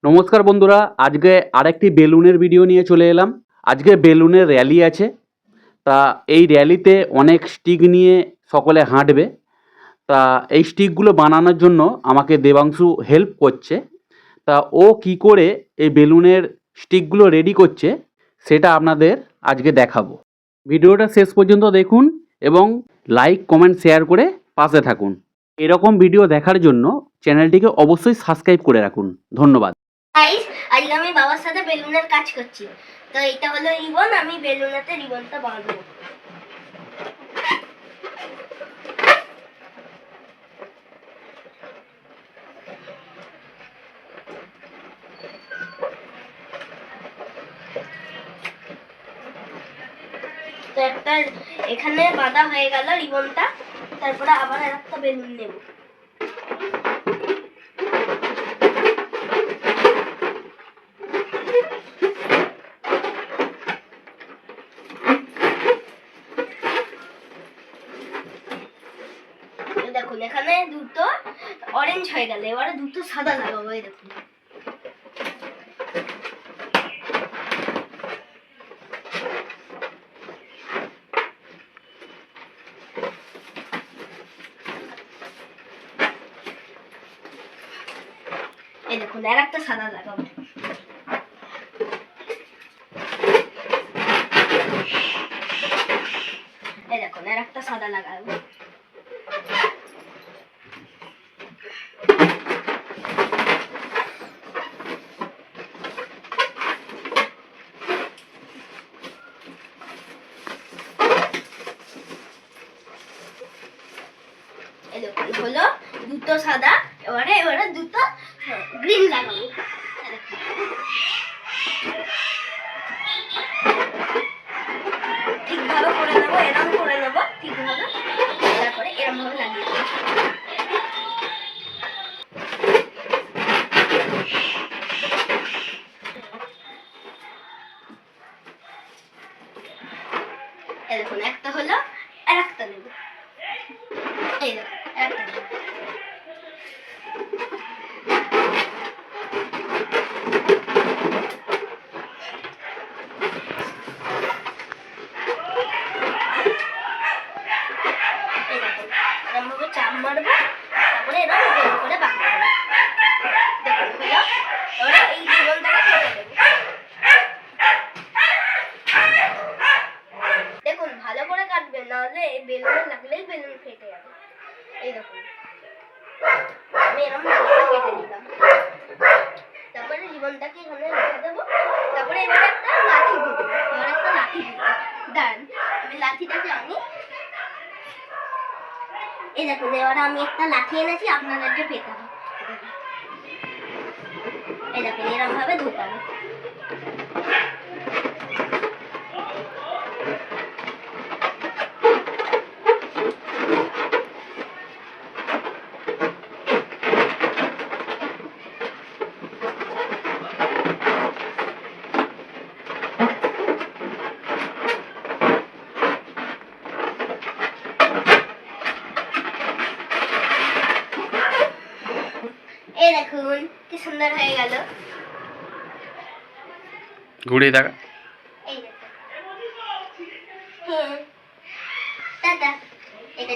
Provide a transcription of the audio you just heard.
নমস্কার বন্ধুরা, আজকে আরেকটি বেলুনের ভিডিও নিয়ে চলে এলাম। আজকে বেলুনের র্যালি আছে। তা এই র্যালিতে অনেক স্টিক নিয়ে সকলে হাঁটবে। তা এই স্টিকগুলো বানানোর জন্য আমাকে দেবাংশু হেল্প করছে। তা ও কি করে এই বেলুনের স্টিকগুলো রেডি করছে সেটা আপনাদের আজকে দেখাবো। ভিডিওটা শেষ পর্যন্ত দেখুন এবং লাইক, কমেন্ট, শেয়ার করে পাশে থাকুন। এরকম ভিডিও দেখার জন্য চ্যানেলটিকে অবশ্যই সাবস্ক্রাইব করে রাখুন। ধন্যবাদ। গাইস, আজকে আমি বাবার সাথে বেলুনের কাজ করছি। তো এটা হলো রিবন, আমি বেলুনেতে রিবনটা বাঁধবো। তো একটা এখানে বাঁধা হয়ে গেল রিবনটা। তারপরে আবার একটা বেলুন নেব। দেখুন এখানে দুটো অরেঞ্জ হয়ে গেল, এবারে দুটো সাদা লাগাবো। এই দেখুন এই দেখুন আর একটা সাদা লাগাবো। এই দেখুন আর একটা সাদা লাগাবো। এই দেখুন হলো দুটো সাদা, এবারে দুটো গ্রিন লাগাবো। ঠিকভাবে করে নেবো, এরকম করে নেবো ঠিকভাবে, তারপরে এরকম ভাবে লাগিয়ে দেবো। এই দেখুন একটা হলো আর একটা নেবো। এই দেখুন একটা নেবো। এরকমভাবে চাপ মারবো, তারপরে এরকম গোল করে বাঁকবো। দেখুন হলো, এবারে এই জীবনটাকে কেটে দেবো। দেখুন ভালো করে কাটবেন, নাহলে বেলুনে লাগলেই বেলুন ফেটে যাবে। এই দেখুন আমি এরকম করে কেটে দিলাম। তারপরে জীবনটাকে এখানে রেখে দেবো। তারপরে এবারে একটা লাঠি দেবো। এবার একটা লাঠি দিব। দাঁড়ান, আমি লাঠিটাকে আনি। এই দেখুন এবারে আমি একটা লাঠি এনেছি, আপনাদেরকে পেতাম। এই দেখুন এরকম ভাবে ঢোকাবো। এই দেখুন কি সুন্দর হয়ে গেল। ঘুরে দেখা। এই দেখুন, হ্যাঁ টাটা। এটা